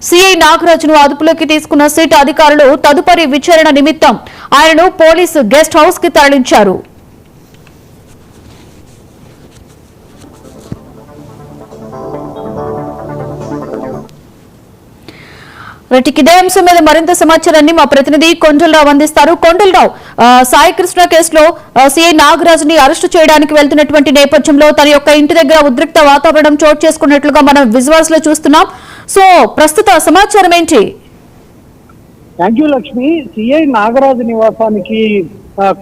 CI నాగరాజును అదుపులోకి తీసుకున్న SIT అధికారులు తదుపరి విచారణ నిమిత్తం ఆయనను పోలీసు గెస్ట్ హౌస్ కి తరలించారు. ఇదే అంశం మీద మరింత సమాచారాన్ని మా ప్రతినిధి కొండలరావు అందిస్తారు. కొండలరావు, సాయి కృష్ణ కేసులో సిఐ నాగరాజుని అరెస్టు చేయడానికి వెళ్తున్నటువంటి నేపథ్యంలో తన యొక్క ఇంటి దగ్గర ఉద్రిక్త వాతావరణం చోటు చేసుకున్నట్లుగా మనం విజువల్స్ లో చూస్తున్నాం. సో ప్రస్తుత సమాచారం ఏంటి? Thank you Lakshmi. CI Nagaraju నివాసానికి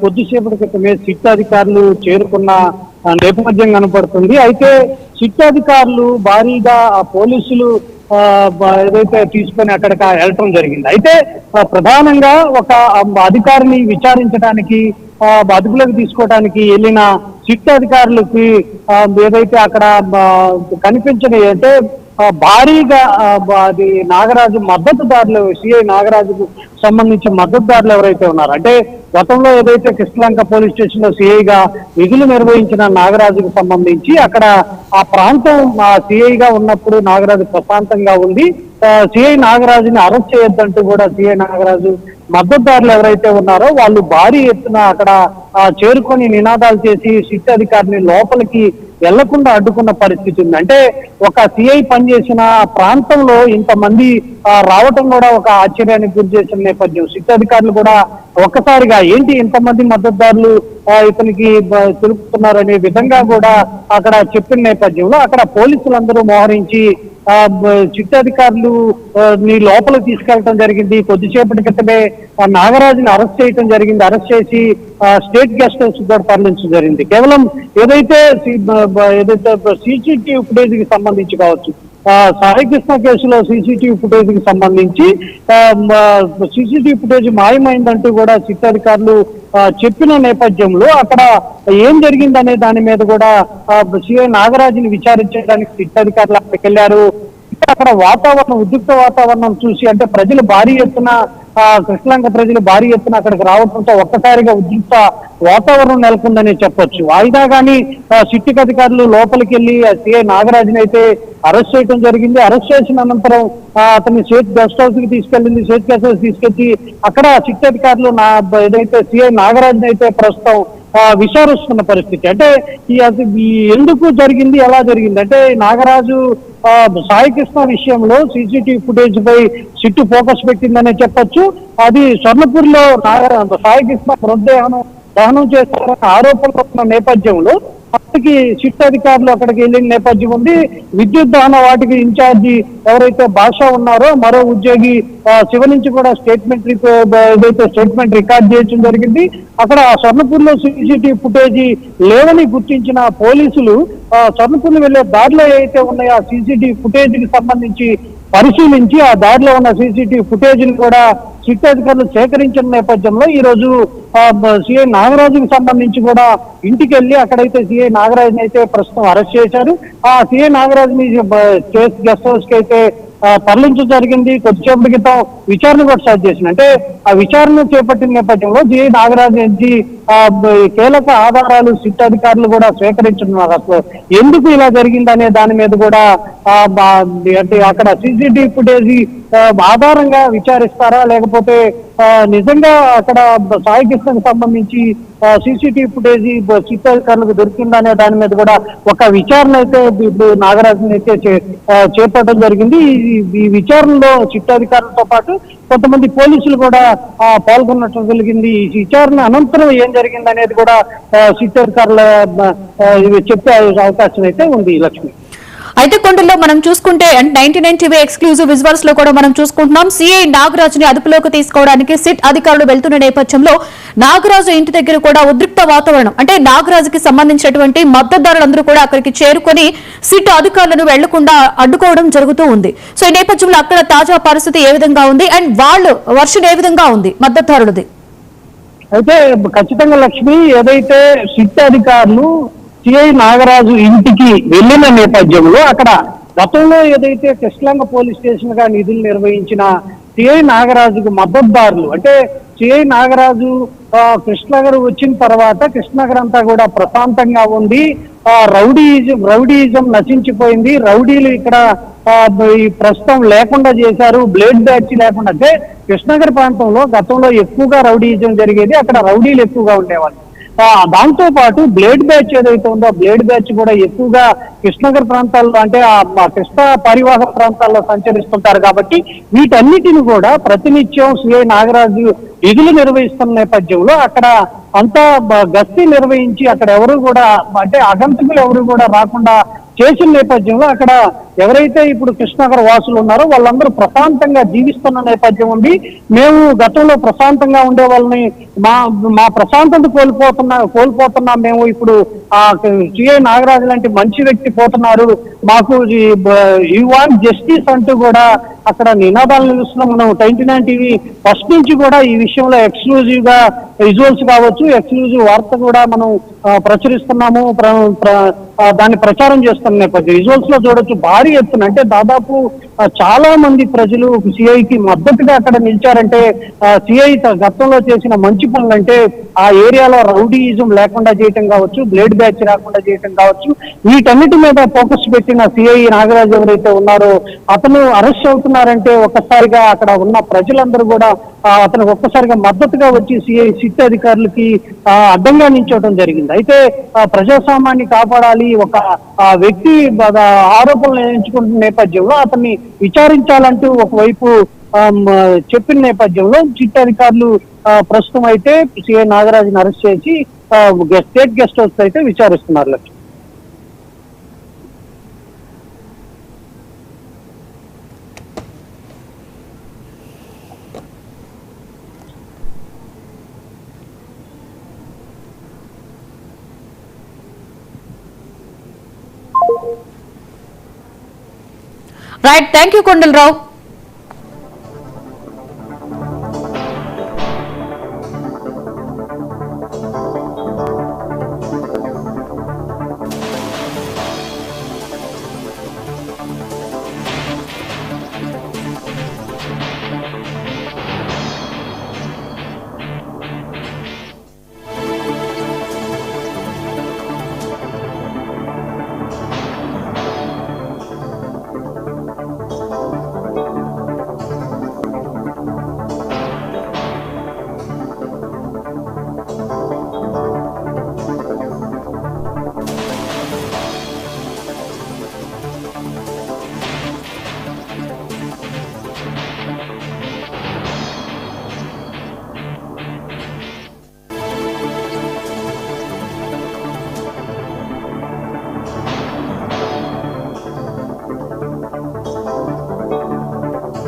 కొద్దిసేపటి క్రితమే సిట్ అధికారులు చేరుకున్న నేపథ్యం కనపడుతుంది. అయితే సిట్ అధికారులు భారీగా పోలీసులు ఏదైతే తీసుకొని అక్కడికి వెళ్ళటం జరిగింది. అయితే ప్రధానంగా ఒక అధికారిని విచారించడానికి అదుపులోకి తీసుకోవడానికి వెళ్ళిన సిట్ అధికారులకి ఏదైతే అక్కడ కనిపించినాయి అంటే భారీగా అది నాగరాజు మద్దతుదారులు, సిఐ నాగరాజుకు సంబంధించి మద్దతుదారులు ఎవరైతే ఉన్నారో, అంటే గతంలో ఏదైతే కృష్ణలంక పోలీస్ స్టేషన్ లో సిఐగా విధులు నిర్వహించిన నాగరాజుకు సంబంధించి అక్కడ ఆ ప్రాంతం సిఐగా ఉన్నప్పుడు నాగరాజు ప్రశాంతంగా ఉంది. సిఐ నాగరాజుని అరెస్ట్ చేయొద్దంటూ కూడా సిఐ నాగరాజు మద్దతుదారులు ఎవరైతే ఉన్నారో వాళ్ళు భారీ ఎత్తున అక్కడ చేరుకొని నినాదాలు చేసి సిట్ అధికారిని లోపలికి వెళ్లకుండా అడ్డుకున్న పరిస్థితి ఉంది. అంటే ఒక సిఐ పనిచేసిన ప్రాంతంలో ఇంతమంది రావటం కూడా ఒక ఆశ్చర్యానికి గురి చేసిన నేపథ్యం. సిట్ అధికారులు కూడా ఒక్కసారిగా ఏంటి ఇంతమంది మద్దతుదారులు ఇతనికి తెలుపుతున్నారనే విధంగా కూడా అక్కడ చెప్పిన నేపథ్యంలో అక్కడ పోలీసులందరూ మోహరించి సిట్ అధికారులు నీ లోపలికి తీసుకెళ్లడం జరిగింది. కొద్దిసేపటి క్రితమే నాగరాజుని అరెస్ట్ చేయడం జరిగింది. అరెస్ట్ చేసి స్టేట్ గెస్ట్ హౌస్ కూడా తరలించడం జరిగింది. కేవలం ఏదైతే సీసీటీవీ ఫుటేజ్ కి సంబంధించి కావచ్చు, సాయి కృష్ణ కేసులో సీసీటీవీ ఫుటేజ్ కి సంబంధించి సీసీటీవీ ఫుటేజ్ మాయమైందంటూ కూడా సిట్ అధికారులు చెప్పిన నేపథ్యంలో అక్కడ ఏం జరిగిందనే దాని మీద కూడా సిఐ నాగరాజుని విచారించడానికి సిట్ అధికారులు అక్కడికి వెళ్ళారు. అక్కడ వాతావరణం, ఉద్రిక్త వాతావరణం చూసి అంటే ప్రజలు భారీ ఎత్తున కృష్ణలంక ప్రజలు భారీ ఎత్తున అక్కడికి రావడంతో ఒక్కసారిగా ఉద్రిక్త వాతావరణం నెలకొందని చెప్పొచ్చు. వాయిదా గానీ సిట్ అధికారులు లోపలికి వెళ్ళి సిఐ నాగరాజుని అయితే అరెస్ట్ చేయడం జరిగింది. అరెస్ట్ చేసిన అనంతరం అతన్ని స్టేట్ గెస్ట్ హౌస్ కి తీసుకెళ్ళింది. స్టేట్ గెస్ట్ హౌస్ తీసుకొచ్చి అక్కడ సిట్ అధికారులు ఏదైతే సిఐ నాగరాజుని అయితే ప్రస్తుతం విచారిస్తున్న పరిస్థితి. అంటే ఈ ఎందుకు జరిగింది, ఎలా జరిగింది అంటే నాగరాజు సాయి కృష్ణ విషయంలో సీసీటీవీ ఫుటేజ్ పై సిట్టు ఫోకస్ పెట్టిందనే చెప్పొచ్చు. అది స్వర్ణపూర్ లో సాయి కృష్ణ మృతదేహం దహనం చేస్తారన్న ఆరోపణలు ఉన్న నేపథ్యంలో అక్కడికి సిట్ అధికారులు అక్కడికి వెళ్ళిన నేపథ్యం ఉంది. విద్యుత్ దహన వాటికి ఇన్ఛార్జి ఎవరైతే భాష ఉన్నారో మరో ఉద్యోగి శివ నుంచి కూడా స్టేట్మెంట్ రికార్డ్ చేయడం జరిగింది. అక్కడ స్వర్ణపూర్ లో సీసీటీవీ ఫుటేజీ లేవని గుర్తించిన పోలీసులు స్వర్ణపూర్ వెళ్లే దారిలో ఏవైతే ఉన్నాయో ఆ సీసీటీవీ ఫుటేజ్ కి సంబంధించి పరిశీలించి ఆ దారిలో ఉన్న సీసీటీవీ ఫుటేజ్ ని కూడా సిట్ అధికారులు సేకరించిన నేపథ్యంలో ఈ రోజు సిఐ నాగరాజుకి సంబంధించి కూడా ఇంటికి వెళ్ళి అక్కడైతే సిఐ నాగరాజుని అయితే ప్రస్తుతం అరెస్ట్ చేశారు. ఆ సిఐ నాగరాజుని గెస్ట్ హౌస్ కి అయితే తరలించడం జరిగింది. కొద్దిసేపటి క్రితం విచారణ కూడా స్టార్ట్ చేసింది. అంటే ఆ విచారణ చేపట్టిన నేపథ్యంలో సిఐ నాగరాజు నుంచి కీలక ఆధారాలు సిట్ అధికారులు కూడా స్వీకరించున్నారు. అసలు ఎందుకు ఇలా జరిగిందనే దాని మీద కూడా అంటే అక్కడ సీసీటీవీ ఫుటేజ్ ఆధారంగా విచారిస్తారా లేకపోతే నిజంగా అక్కడ సాయి కృష్ణకు సంబంధించి సీసీటీవీ ఫుటేజ్ సిట్ అధికారులకు దొరికిందా అనే దాని మీద కూడా ఒక విచారణ అయితే ఇప్పుడు నాగరాజుని అయితే చేపట్టడం జరిగింది. ఈ విచారణలో సిట్ అధికారులతో పాటు కొంతమంది పోలీసులు కూడా పాల్గొన్నట్టు జరిగింది. ఈ విచారణ అనంతరం ఏం జరిగింది అనేది కూడా సిట్ అధికారుల చెప్పే అవకాశం అయితే ఉంది. లక్ష్మి, అయితే కొండల్లో మనం చూసుకుంటే 99 టీవీ ఎక్స్క్లూజివ్ విజువల్స్ లో కూడా మనం చూసుకుంటున్నాం. సిఐ నాగరాజుని అదుపులోకి తీసుకోవడానికి సిట్ అధికారులు వెళ్తున్న నేపథ్యంలో నాగరాజు ఇంటి దగ్గర కూడా ఉద్రిక్త వాతావరణం, అంటే నాగరాజుకి సంబంధించినటువంటి మద్దతుదారులందరూ కూడా అక్కడికి చేరుకొని సిట్ అధికారులను వెళ్లకుండా అడ్డుకోవడం జరుగుతూ ఉంది. సో ఈ నేపథ్యంలో అక్కడ తాజా పరిస్థితి ఏ విధంగా ఉంది అండ్ వాళ్ళు వర్షన్ ఏ విధంగా ఉంది మద్దతుదారులది? అయితే ఖచ్చితంగా లక్ష్మి, ఏదైతే సిట్ అధికారులు సిఐ నాగరాజు ఇంటికి వెళ్లిన నేపథ్యంలో అక్కడ గతంలో ఏదైతే కృష్ణలంక పోలీస్ స్టేషన్ గా నిధులు నిర్వహించిన సిఐ నాగరాజుకు మద్దతుదారులు, అంటే సిఐ నాగరాజు కృష్ణనగర్ వచ్చిన తర్వాత కృష్ణనగర్ అంతా కూడా ప్రశాంతంగా ఉంది. రౌడీయిజం నశించిపోయింది. రౌడీలు ఇక్కడ ఈ ప్రస్తుతం లేకుండా చేశారు, బ్లేడ్ బ్యాచ్ లేకుండా. అంటే కృష్ణనగర్ ప్రాంతంలో గతంలో ఎక్కువగా రౌడీయిజం జరిగేది, అక్కడ రౌడీలు ఎక్కువగా ఉండేవాళ్ళు. దాంతో పాటు బ్లేడ్ బ్యాచ్ ఏదైతే ఉందో బ్లేడ్ బ్యాచ్ కూడా ఎక్కువగా కృష్ణనగర్ ప్రాంతాల్లో అంటే కృష్ణా పరివాహక ప్రాంతాల్లో సంచరిస్తుంటారు. కాబట్టి వీటన్నిటిని కూడా ప్రతినిత్యం సిఐ నాగరాజు విధులు నిర్వహిస్తున్న నేపథ్యంలో అక్కడ అంతా గస్తీ నిర్వహించి అక్కడ ఎవరు కూడా అంటే ఆగంతుకులు ఎవరు కూడా రాకుండా చేసిన నేపథ్యంలో అక్కడ ఎవరైతే ఇప్పుడు కృష్ణనగర్ వాసులు ఉన్నారో వాళ్ళందరూ ప్రశాంతంగా జీవిస్తున్న నేపథ్యం ఉంది. మేము గతంలో ప్రశాంతంగా ఉండే వాళ్ళని మా ప్రశాంతత కోల్పోతున్నాం మేము. ఇప్పుడు ఆ సిఐ నాగరాజు లాంటి మంచి వ్యక్తి పోతున్నారు, మాకు యూ వాంట్ జస్టిస్ అంటూ కూడా అక్కడ నినాదాలు నిలుస్తున్నాం. మనం 99 టీవీ ఫస్ట్ నుంచి కూడా ఈ విషయంలో ఎక్స్క్లూజివ్ గా విజువల్స్ కావచ్చు, ఎక్స్క్లూజివ్ వార్త కూడా మనం ప్రచురిస్తున్నాము, దాన్ని ప్రచారం చేస్తున్న నేపథ్యం. విజువల్స్ లో చూడొచ్చు భారీ ఎత్తున అంటే దాదాపు చాలా మంది ప్రజలు సిఐకి మద్దతుగా అక్కడ నిలిచారంటే సిఐ గతంలో చేసిన మంచి పనులు అంటే ఆ ఏరియాలో రౌడీయిజం లేకుండా చేయటం కావచ్చు, బ్లేడ్ బ్యాచ్ రాకుండా చేయటం కావచ్చు, వీటన్నిటి మీద ఫోకస్ పెట్టిన సిఐ నాగరాజు ఎవరైతే ఉన్నారో అతను అరెస్ట్ అవుతున్నారంటే ఒక్కసారిగా అక్కడ ఉన్న ప్రజలందరూ కూడా అతను ఒక్కసారిగా మద్దతుగా వచ్చి సిఐ సిట్ అధికారులకి అడ్డంగా నిల్చోవడం జరిగింది. అయితే ప్రజాస్వామ్యాన్ని కాపాడాలి, ఒక వ్యక్తి ఆరోపణలు ఎంచుకుంటున్న నేపథ్యంలో అతన్ని విచారించాలంటూ ఒకవైపు చెప్పిన నేపథ్యంలో సిట్ అధికారులు ప్రస్తుతం అయితే సిఐ నాగరాజుని అరెస్ట్ చేసి స్టేట్ గెస్ట్ హౌస్ అయితే విచారిస్తున్నారు. Lakshmi. Right, thank you Kondalarao.